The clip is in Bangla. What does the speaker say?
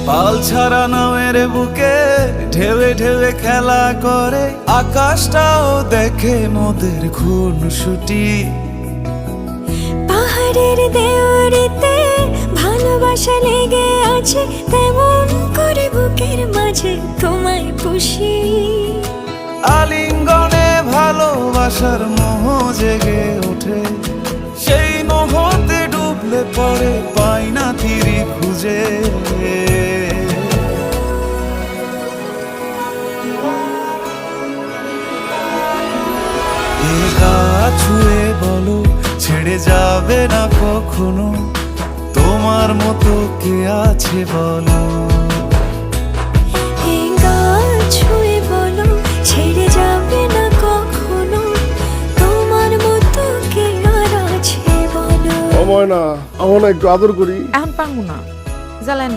পাল ছাড়া নামের বুকে ঢেউে ঢেউে খেলা করে, আকাশটাও দেখে মোদের খুনসুটি। পাহাড়ের দেওয়ারিতে ভালোবাসা লেগে আছে, তেমন করে বুকের মাঝে তোমায় পুষি। আলিঙ্গনে ভালোবাসার মোহ জেগে ওঠে, সেই মোহতে ডুবলে পরে পাই না তীরে খুঁজে। এ গা ছুঁয়ে বলো ছেড়ে যাবে না কখনো, তোমার মতো কে আছে বলো। এই গা ছুঁয়ে বলো ছেড়ে যাবে না কখনো, তোমার মতো কে আর আছে বলো। ও ময়না, আমার না একটু আদর করি। এখন পারবো না, জ্বালেন